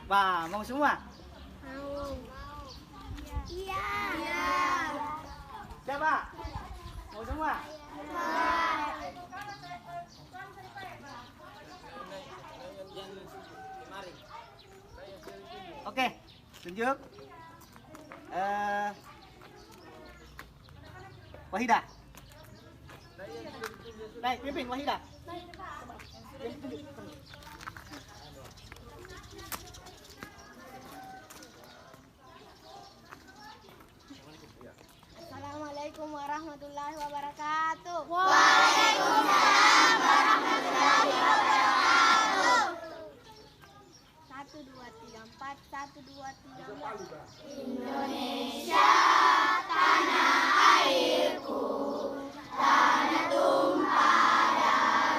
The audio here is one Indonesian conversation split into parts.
Wah, mau semua? Mau. Iya. Siapa? Mau semua? Oke, tunjuk. Wahidah. Naik, pimpin Wahidah. Assalamualaikum warahmatullahi wabarakatuh. Waalaikumsalam warahmatullahi wabarakatuh. 1 2 3 4 1 2 3 4. Indonesia tanah airku, tanah tumpah darah.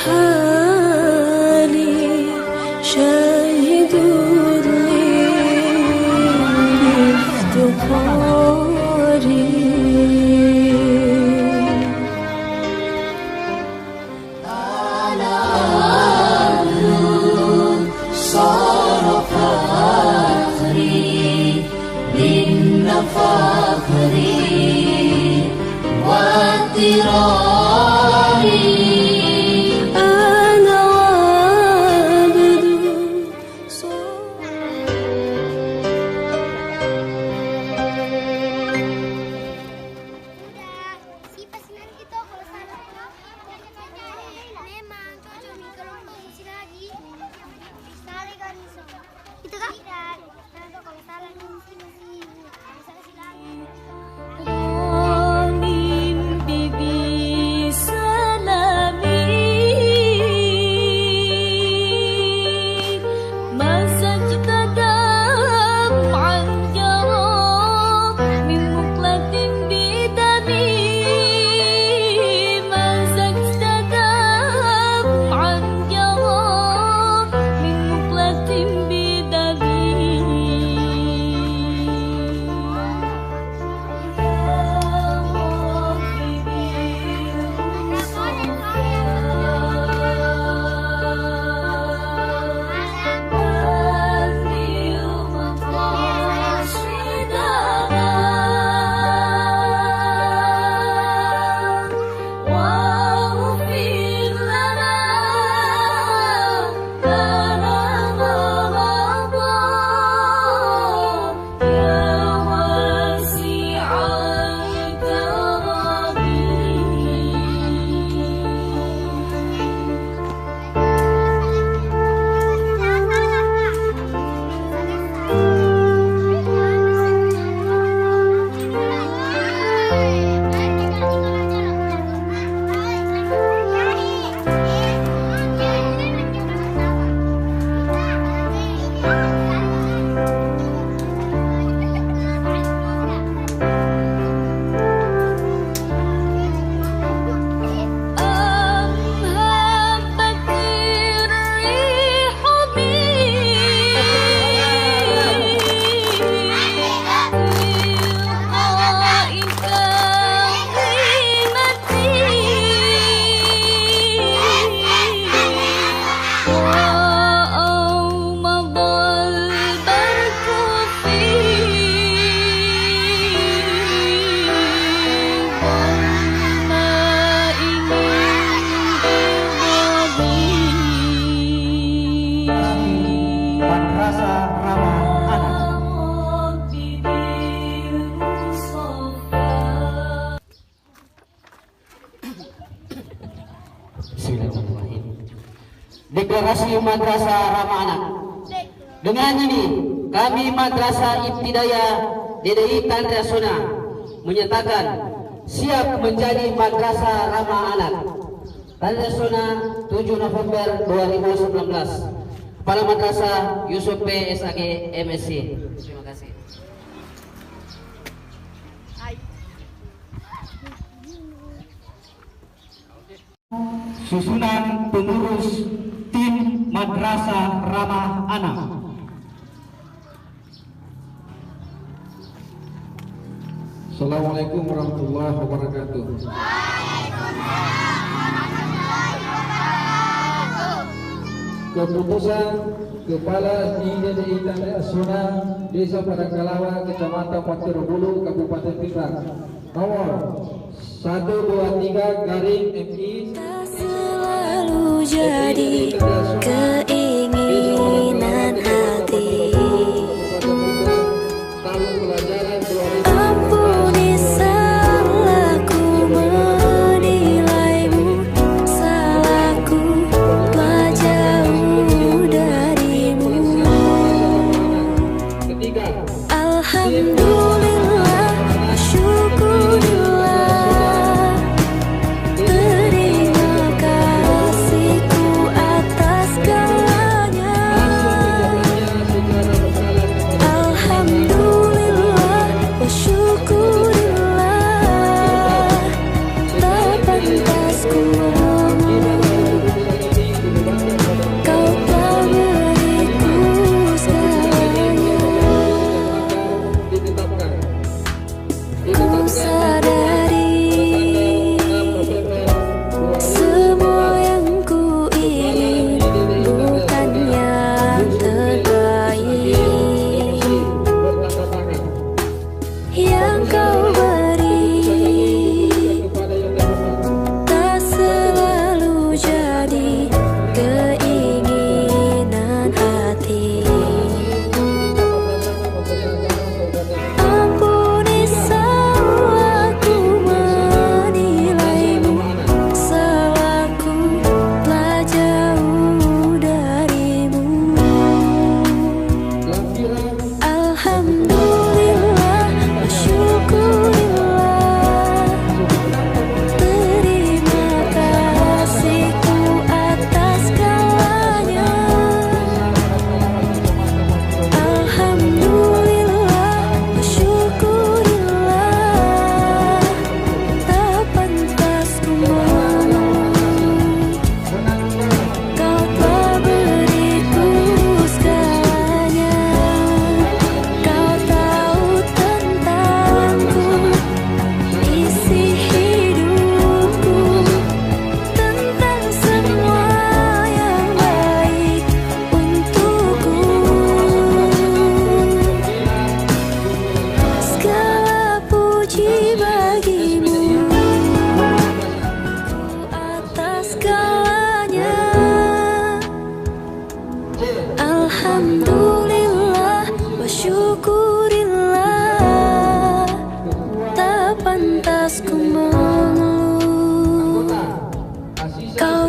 حالي شاهد لافتقاري أنا عبد صار فخري إن فخري واضطراري أنا عبد Si pasinan itu kalau salah memang cocok nih kalau fungsi lagi sekali kan itu kan tidak kalau salah fungsi masih bisa lagi. mimpi bisa lami مسجد دمعا جرى من مقلة بدمي مسجد دمعا جرى من مقلة بدمي Madrasah Ramah Anak. Bismillahirrahmanirrahim. Deklarasi Madrasah Ramah Anak. Dengan ini kami Madrasah Ibtidaya DDI Tandra Sona menyatakan siap menjadi Madrasah Ramah Anak. Tandra Sona 7 November 2019. Kepala Madrasah Yusuf P. SAG MSc. Terima kasih. Susunan pengurus tim Madrasah Ramah Anak. Assalamualaikum warahmatullahi wabarakatuh. Keputusan Kepala DDI Tandra Sona Desa Padangkalawa, Kecamatan Pasir Bulu, Kabupaten Pindrang, nomor 123/MI selalu jadi keinginan hati. tahun pelajaran 2000. Ampuni salahku menilaimu, salahku telah jauh darimu. Ketiga, Alhamdulillah, syukurlah, terima kasihku atas kau